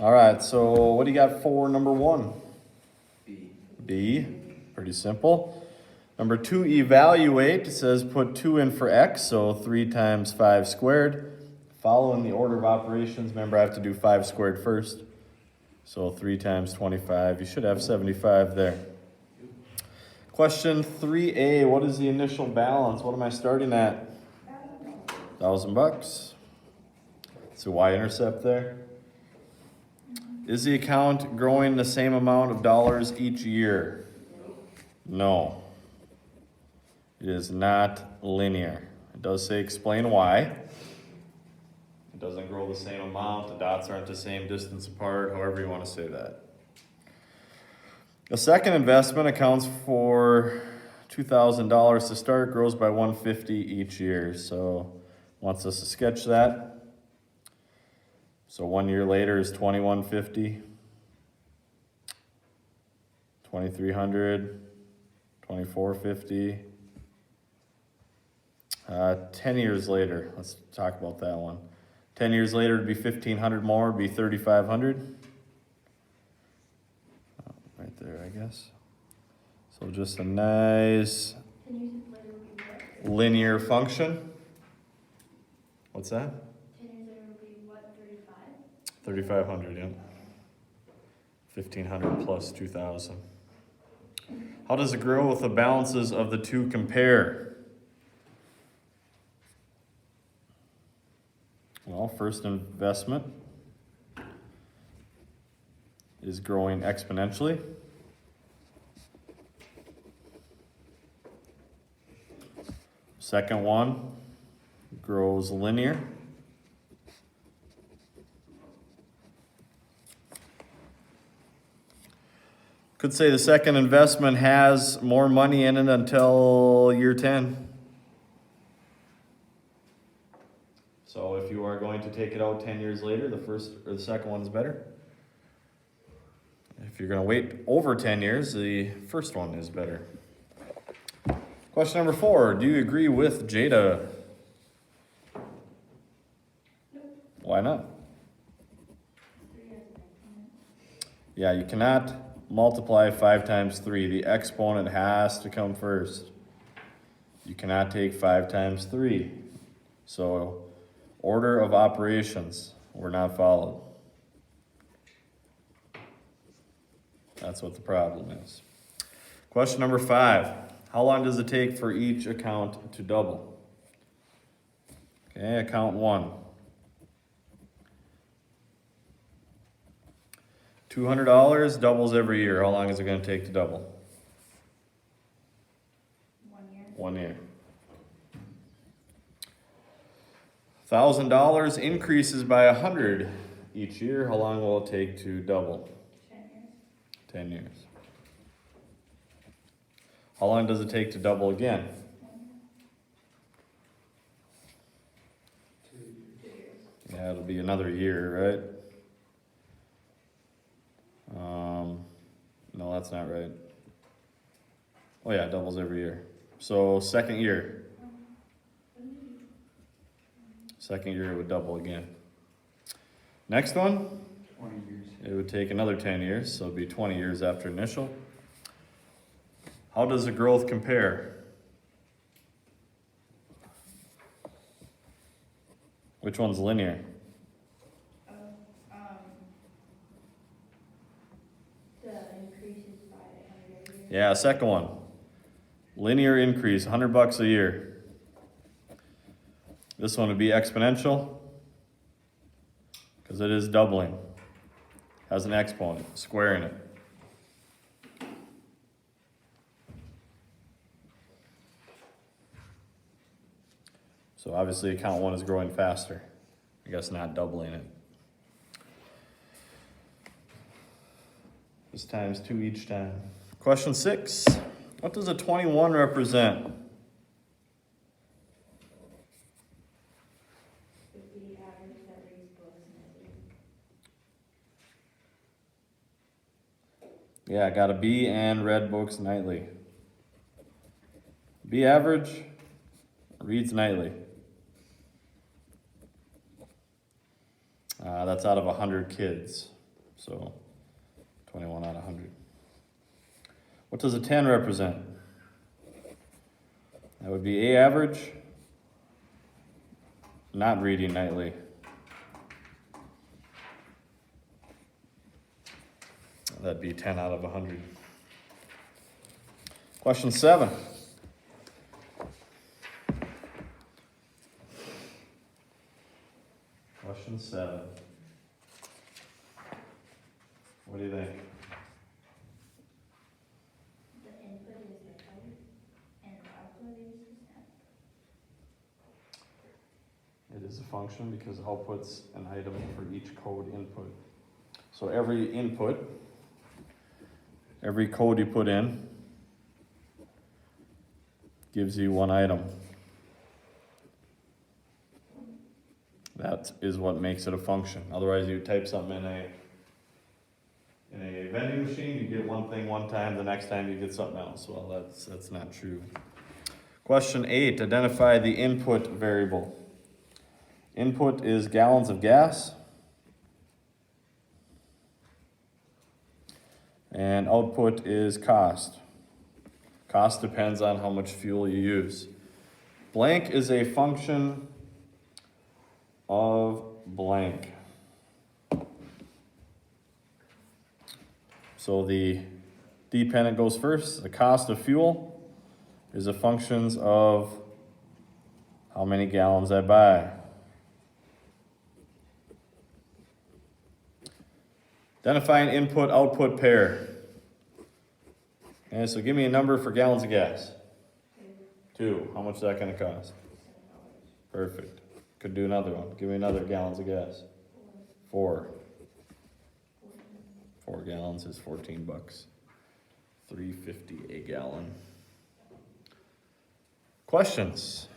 All right, so what do you got for number one? B. B, pretty simple. Number two, evaluate. It says put 2 in for x, so 3 times 5 squared. Following the order of operations, remember I have to do 5 squared first. So 3 times 25, you should have 75 there. Question 3A, what is the initial balance? What am I starting at? $1,000. So y-intercept there. Is the account growing the same amount of dollars each year? No. It is not linear. It does say explain why. It doesn't grow the same amount. The dots aren't the same distance apart, however you want to say that. The second investment accounts for $2,000 to start, grows by $150 each year. So wants us to sketch that. So 1 year later is $2,150, $2,300, $2,450. 10 years later, let's talk about that one. 10 years later it'd be 1,500 more, it'd be 3,500. Right there, I guess. So just a nice linear function. What's that? 3,500, yeah. 1,500 plus 2,000. How does the growth of balances of the two compare? Well, first investment is growing exponentially. Second one grows linear. Could say the second investment has more money in it until year 10. So if you are going to take it out 10 years later, the first or the second one is better. If you're going to wait over 10 years, the first one is better. Question number 4. Do you agree with Jada? Why not? Yeah, you cannot multiply 5 times 3. The exponent has to come first. You cannot take 5 times 3. So, order of operations were not followed. That's what the problem is. Question number 5. How long does it take for each account to double? Okay, account 1. $200 doubles every year. How long is it going to take to double? 1 year. 1 year. $1,000 increases by 100 each year. How long will it take to double? 10 years. 10 years. How long does it take to double again? 2 years. Yeah, it'll be another year, right? No, that's not right. Oh yeah, it doubles every year. So second year. Second year it would double again. Next one, 20 years. it would take another 10 years, so it'd be 20 years after initial. How does the growth compare? Which one's linear? The increases by 100 every year. Yeah, second one. Linear increase, $100 a year. This one would be exponential, because it is doubling. Has an exponent, squaring it. So obviously account 1 is growing faster. I guess not doubling it. This times 2 each time. Question 6. What does a 21 represent? 50 average that reads books nightly. Yeah, I got a B and read books nightly. B average, reads nightly. That's out of 100 kids. So 21 out of 100. What does a 10 represent? That would be A, average, not reading nightly. That'd be 10 out of 100. Question 7. Question 7. What do you think? The input is the code and the output is the step. It is a function because outputs an item for each code input. So every input, every code you put in, gives you one item. That is what makes it a function. Otherwise, you type something in a vending machine, you get one thing one time, the next time you get something else. Well, that's not true. Question 8, identify the input variable. Input is gallons of gas. And output is cost. Cost depends on how much fuel you use. Blank is a function of blank. So the dependent goes first. The cost of fuel is a function of how many gallons I buy. Identify an input-output pair. Okay, so give me a number for gallons of gas. 2. How much is that going to cost? Perfect. Could do another one. Give me another gallons of gas. 4. 4 gallons is $14. $3.50 a gallon. Questions?